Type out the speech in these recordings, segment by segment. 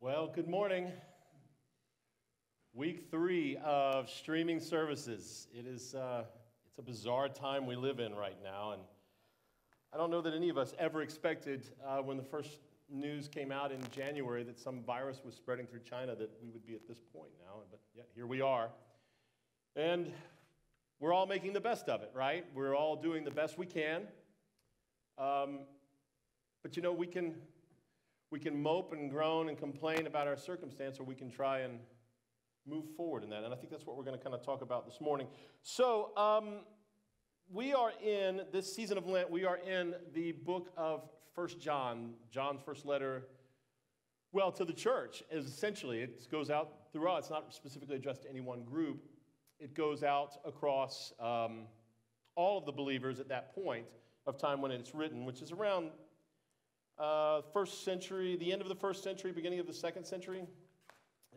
Well, good morning. Week 3 of streaming services. It's a bizarre time we live in right now, and I don't know that any of us ever expected when the first news came out in January that some virus was spreading through China that we would be at this point now, but yet here we are. And we're all making the best of it, right? We're all doing the best we can. But you know, we can mope and groan and complain about our circumstance, or we can try and move forward in that. And I think that's what we're going to kind of talk about this morning. So we are in this season of Lent, we are in the book of 1 John, John's first letter, well, to the church, essentially. It goes out throughout. It's not specifically addressed to any one group. It goes out across all of the believers at that point of time when it's written, which is around first century, the end of the first century, beginning of the second century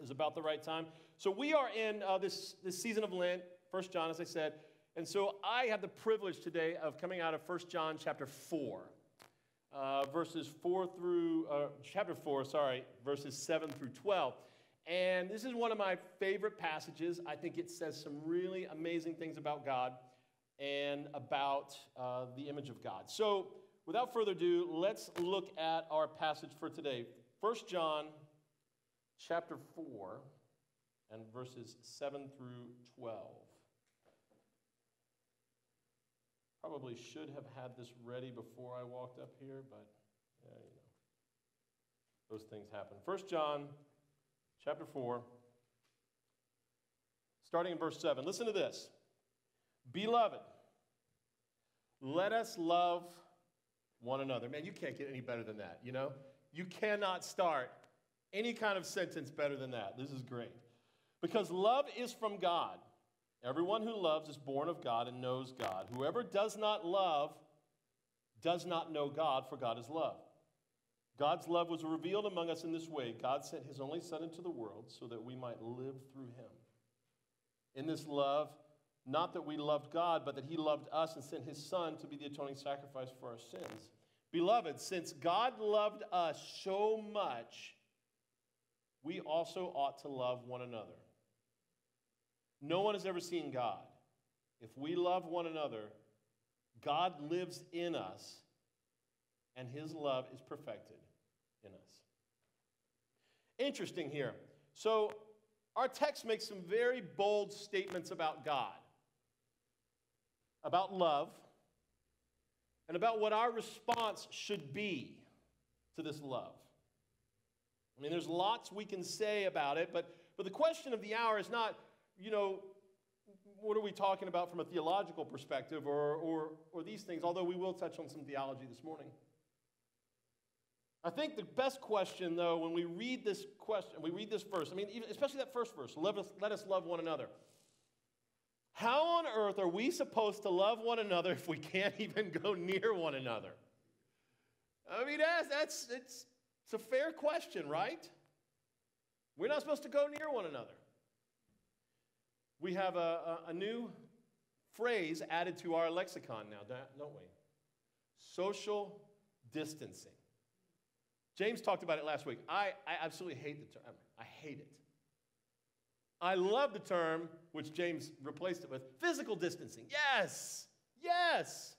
is about the right time. So we are in this season of Lent, 1 John, as I said. And so I have the privilege today of coming out of 1 John chapter 4, verses 7 through 12. And this is one of my favorite passages. I think it says some really amazing things about God and about the image of God. So without further ado, let's look at our passage for today. 1 John chapter 4 and verses 7 through 12. Probably should have had this ready before I walked up here, but yeah, you know, those things happen. 1 John chapter 4, starting in verse 7. Listen to this. Beloved, let us love one another. Man, you can't get any better than that, you know? You cannot start any kind of sentence better than that. This is great. Because love is from God. Everyone who loves is born of God and knows God. Whoever does not love does not know God, for God is love. God's love was revealed among us in this way. God sent his only Son into the world so that we might live through him. In this love, not that we loved God, but that he loved us and sent his Son to be the atoning sacrifice for our sins. Beloved, since God loved us so much, we also ought to love one another. No one has ever seen God. If we love one another, God lives in us, and his love is perfected in us. Interesting here. So our text makes some very bold statements about God, about love, and about what our response should be to this love. I mean, there's lots we can say about it, but the question of the hour is not, you know, what are we talking about from a theological perspective or these things, although we will touch on some theology this morning. I think the best question, though, when we read this verse, I mean, especially that first verse, let us love one another. How on earth are we supposed to love one another if we can't even go near one another? I mean, it's a fair question, right? We're not supposed to go near one another. We have a new phrase added to our lexicon now, don't we? Social distancing. James talked about it last week. I absolutely hate the term. I hate it. I love the term, which James replaced it with, physical distancing. Yes, yes.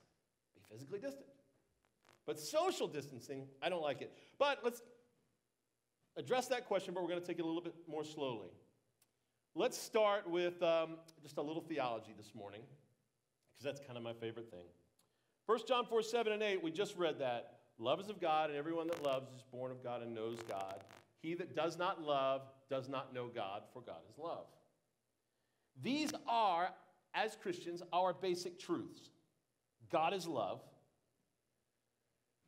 Be physically distant. But social distancing, I don't like it. But let's address that question, but we're going to take it a little bit more slowly. Let's start with just a little theology this morning, because that's kind of my favorite thing. 1 John 4, 7 and 8, we just read that. Love is of God, and everyone that loves is born of God and knows God. He that does not love does not know God, for God is love. These are, as Christians, our basic truths. God is love,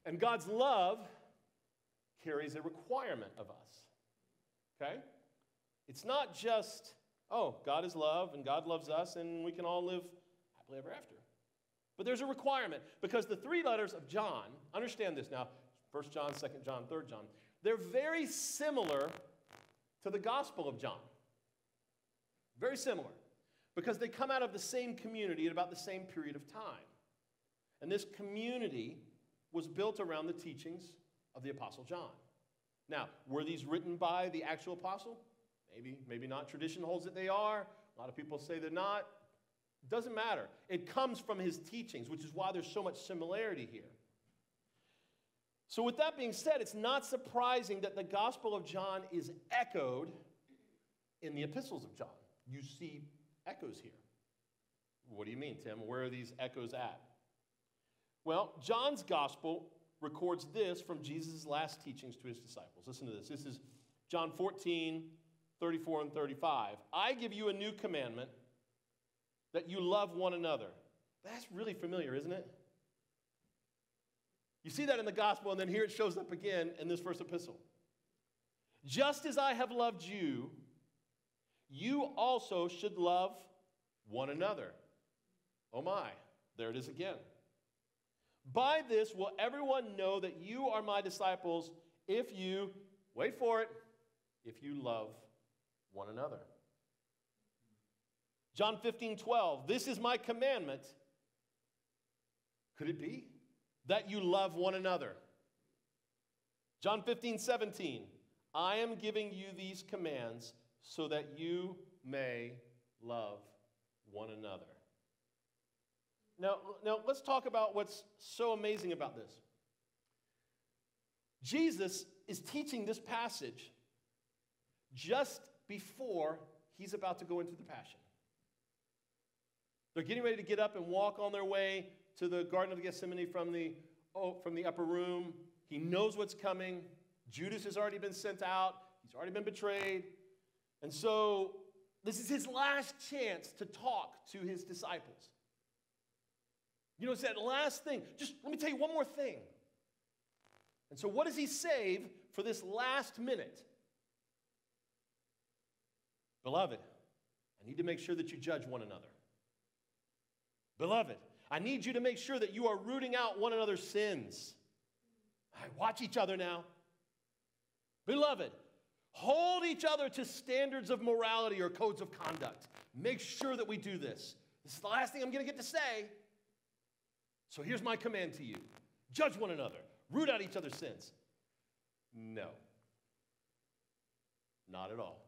and God's love carries a requirement of us, okay? It's not just, oh, God is love, and God loves us, and we can all live happily ever after. But there's a requirement, because the 3 letters of John, understand this now, 1 John, 2 John, 3 John, they're very similar to the Gospel of John. Very similar, because they come out of the same community at about the same period of time. And this community was built around the teachings of the Apostle John. Now, were these written by the actual apostle? Maybe, maybe not. Tradition holds that they are. A lot of people say they're not. It doesn't matter. It comes from his teachings, which is why there's so much similarity here. So with that being said, it's not surprising that the Gospel of John is echoed in the epistles of John. You see echoes here. What do you mean, Tim? Where are these echoes at? Well, John's Gospel records this from Jesus' last teachings to his disciples. Listen to this. This is John 14, 34 and 35. I give you a new commandment, that you love one another. That's really familiar, isn't it? You see that in the gospel, and then here it shows up again in this first epistle. Just as I have loved you, you also should love one another. Oh my, there it is again. By this will everyone know that you are my disciples if you, wait for it, if you love one another. John 15:12, this is my commandment. Could it be? That you love one another. John 15:17, I am giving you these commands so that you may love one another. Now let's talk about what's so amazing about this. Jesus is teaching this passage just before he's about to go into the Passion. They're getting ready to get up and walk on their way to the Garden of Gethsemane from the upper room. He knows what's coming. Judas has already been sent out. He's already been betrayed. And so this is his last chance to talk to his disciples. You know, it's that last thing. Just let me tell you one more thing. And so what does he save for this last minute? Beloved, I need to make sure that you judge one another. Beloved, I need you to make sure that you are rooting out one another's sins. All right, watch each other now. Beloved, hold each other to standards of morality or codes of conduct. Make sure that we do this. This is the last thing I'm going to get to say. So here's my command to you. Judge one another. Root out each other's sins. No. Not at all.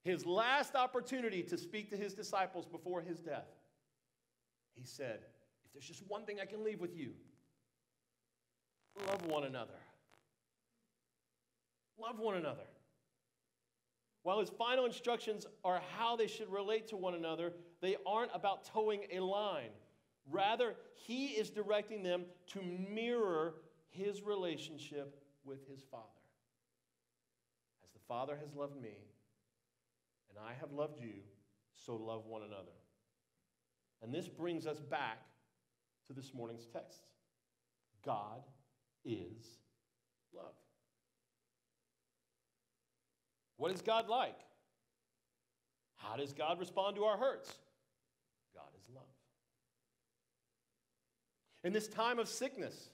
His last opportunity to speak to his disciples before his death, he said, if there's just one thing I can leave with you, love one another. Love one another. While his final instructions are how they should relate to one another, they aren't about towing a line. Rather, he is directing them to mirror his relationship with his Father. As the Father has loved me, and I have loved you, so love one another. And this brings us back to this morning's text. God is love. What is God like? How does God respond to our hurts? God is love. In this time of sickness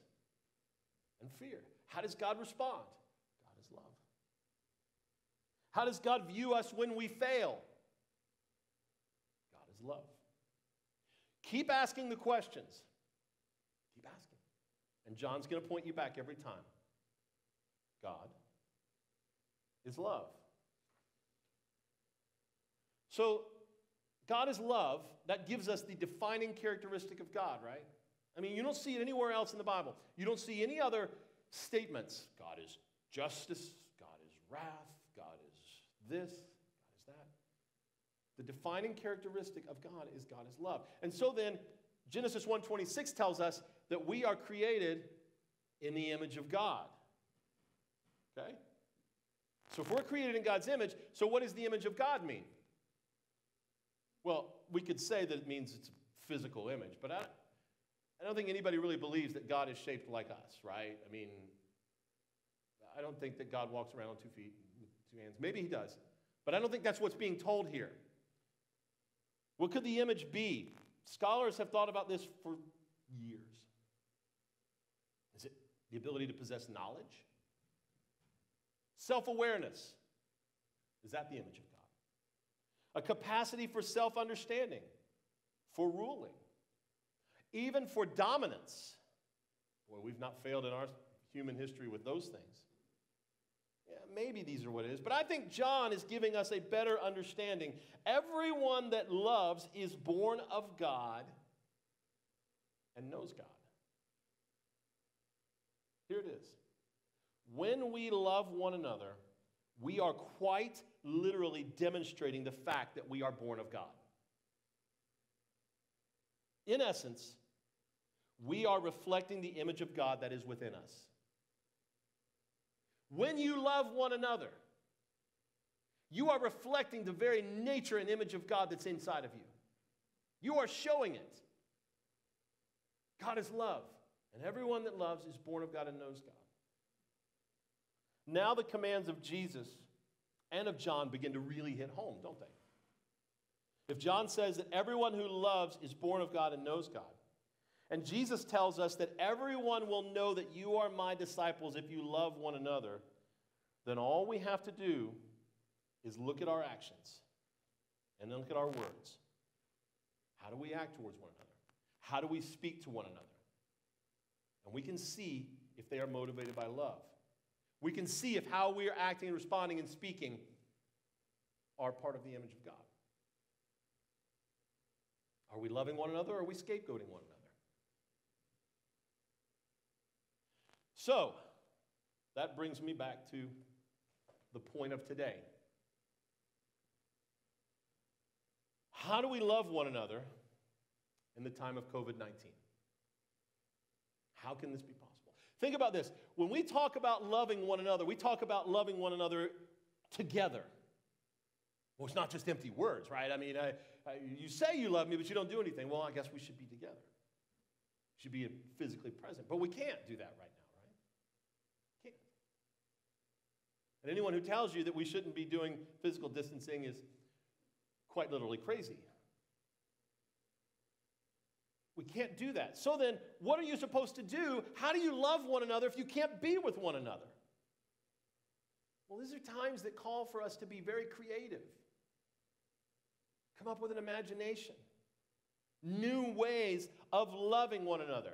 and fear, how does God respond? God is love. How does God view us when we fail? God is love. Keep asking the questions. Keep asking. And John's going to point you back every time. God is love. So, God is love. That gives us the defining characteristic of God, right? I mean, you don't see it anywhere else in the Bible. You don't see any other statements. God is justice. God is wrath. God is this. God is that. The defining characteristic of God is love. And so then, Genesis 1:26 tells us that we are created in the image of God. Okay? So if we're created in God's image, so what does the image of God mean? Well, we could say that it means it's a physical image, but I don't think anybody really believes that God is shaped like us, right? I mean, I don't think that God walks around on 2 feet with 2 hands. Maybe he does, but I don't think that's what's being told here. What could the image be? Scholars have thought about this for years. Is it the ability to possess knowledge? Self-awareness. Is that the image of God? A capacity for self-understanding, for ruling, even for dominance. Boy, we've not failed in our human history with those things. Yeah, maybe these are what it is. But I think John is giving us a better understanding. Everyone that loves is born of God and knows God. Here it is. When we love one another, we are quite literally demonstrating the fact that we are born of God. In essence, we are reflecting the image of God that is within us. When you love one another, you are reflecting the very nature and image of God that's inside of you. You are showing it. God is love, and everyone that loves is born of God and knows God. Now the commands of Jesus and of John begin to really hit home, don't they? If John says that everyone who loves is born of God and knows God, and Jesus tells us that everyone will know that you are my disciples if you love one another, then all we have to do is look at our actions and then look at our words. How do we act towards one another? How do we speak to one another? And we can see if they are motivated by love. We can see if how we are acting, responding, and speaking are part of the image of God. Are we loving one another, or are we scapegoating one another? So, that brings me back to the point of today. How do we love one another in the time of COVID-19? How can this be possible? Think about this. When we talk about loving one another, we talk about loving one another together. Well, it's not just empty words, right? I mean, you say you love me, but you don't do anything. Well, I guess we should be together. We should be physically present. But we can't do that right now, right? Can't. And anyone who tells you that we shouldn't be doing physical distancing is quite literally crazy. We can't do that. So then, what are you supposed to do? How do you love one another if you can't be with one another? Well, these are times that call for us to be very creative. Come up with an imagination. New ways of loving one another.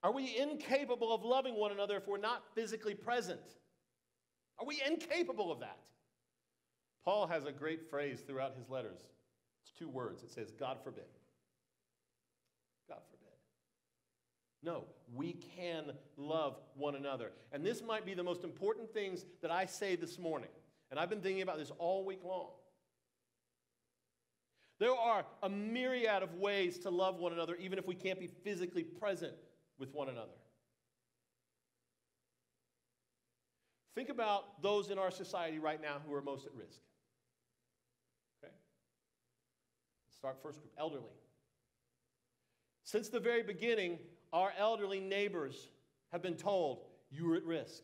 Are we incapable of loving one another if we're not physically present? Are we incapable of that? Paul has a great phrase throughout his letters. It's 2 words. It says, God forbid. God forbid. No, we can love one another. And this might be the most important things that I say this morning. And I've been thinking about this all week long. There are a myriad of ways to love one another, even if we can't be physically present with one another. Think about those in our society right now who are most at risk. Okay? Let's start first group, elderly. Since the very beginning, our elderly neighbors have been told, you're at risk.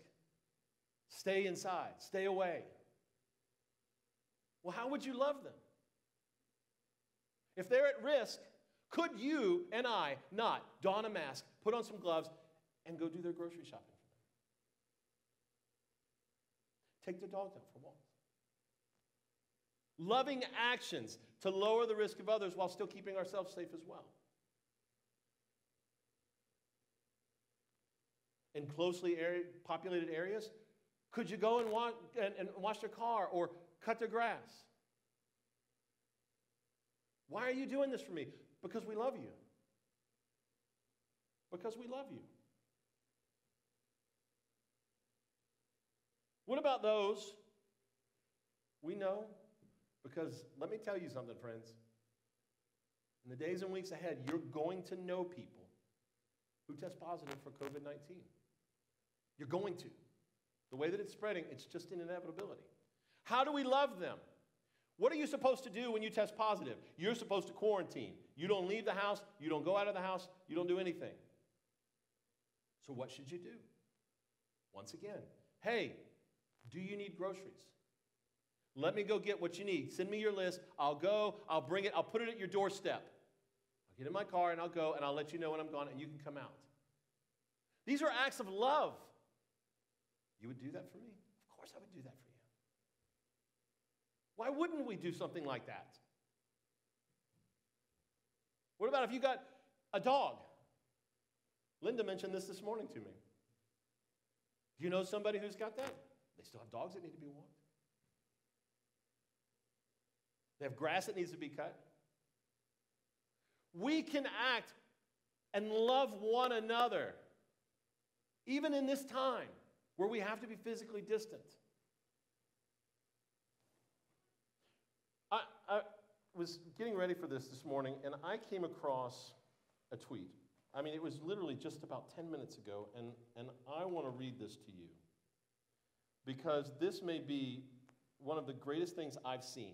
Stay inside, stay away. Well, how would you love them? If they're at risk, could you and I not don a mask, put on some gloves, and go do their grocery shopping for them? Take their dogs out for walks. Loving actions to lower the risk of others while still keeping ourselves safe as well. In closely populated areas, could you go and wash their car or cut their grass? Why are you doing this for me? Because we love you. Because we love you. What about those we know? Because let me tell you something, friends. In the days and weeks ahead, you're going to know people who test positive for COVID-19. You're going to. The way that it's spreading, it's just an inevitability. How do we love them? What are you supposed to do when you test positive? You're supposed to quarantine. You don't leave the house. You don't go out of the house. You don't do anything. So what should you do? Once again, hey, do you need groceries? Let me go get what you need. Send me your list. I'll go. I'll bring it. I'll put it at your doorstep. I'll get in my car and I'll go and I'll let you know when I'm gone and you can come out. These are acts of love. You would do that for me? Of course I would do that for you. Why wouldn't we do something like that? What about if you got a dog? Linda mentioned this morning to me. Do you know somebody who's got that? They still have dogs that need to be walked. They have grass that needs to be cut. We can act and love one another, even in this time where we have to be physically distant. I was getting ready for this morning, and I came across a tweet. I mean, it was literally just about 10 minutes ago, and I want to read this to you because this may be one of the greatest things I've seen.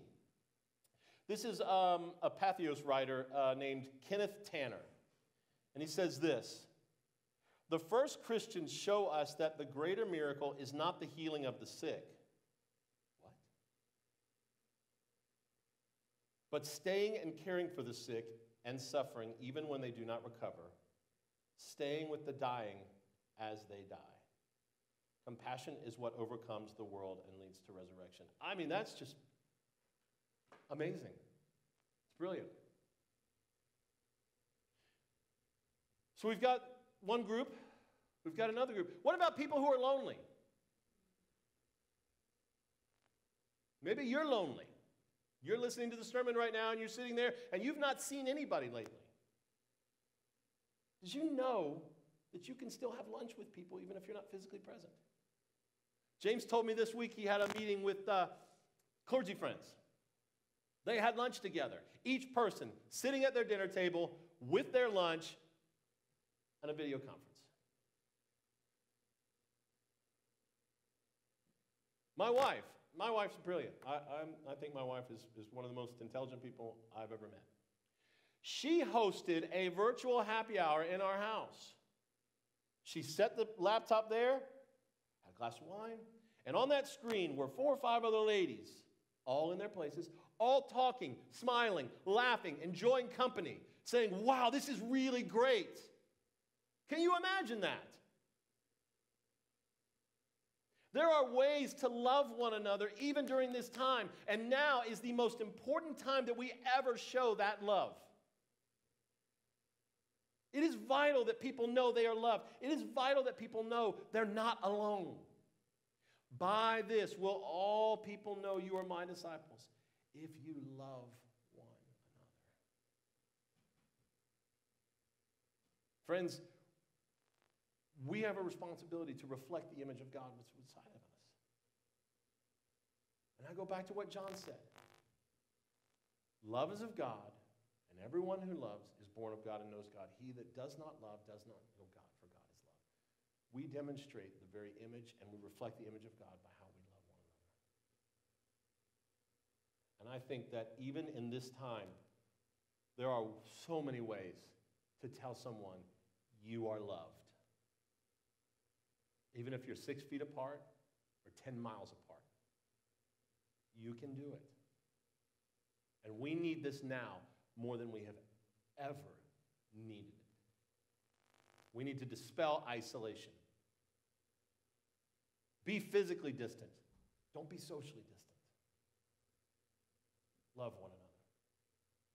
This is a Pathos writer named Kenneth Tanner, and he says this: "The first Christians show us that the greater miracle is not the healing of the sick, but staying and caring for the sick and suffering even when they do not recover, staying with the dying as they die. Compassion is what overcomes the world and leads to resurrection." I mean, that's just amazing. It's brilliant. So we've got one group. We've got another group. What about people who are lonely? Maybe you're lonely. You're listening to the sermon right now, and you're sitting there, and you've not seen anybody lately. Did you know that you can still have lunch with people even if you're not physically present? James told me this week he had a meeting with clergy friends. They had lunch together, each person sitting at their dinner table with their lunch and a video conference. My wife's brilliant. I think my wife is one of the most intelligent people I've ever met. She hosted a virtual happy hour in our house. She set the laptop there, had a glass of wine, and on that screen were 4 or 5 other ladies, all in their places, all talking, smiling, laughing, enjoying company, saying, "Wow, this is really great." Can you imagine that? There are ways to love one another even during this time, and now is the most important time that we ever show that love. It is vital that people know they are loved. It is vital that people know they're not alone. By this will all people know you are my disciples, if you love one another. Friends, we have a responsibility to reflect the image of God what's inside of us. And I go back to what John said. Love is of God, and everyone who loves is born of God and knows God. He that does not love does not know God, for God is love. We demonstrate the very image, and we reflect the image of God by how we love one another. And I think that even in this time, there are so many ways to tell someone you are loved. Even if you're 6 feet apart or 10 miles apart, you can do it. And we need this now more than we have ever needed it. We need to dispel isolation. Be physically distant. Don't be socially distant. Love one another.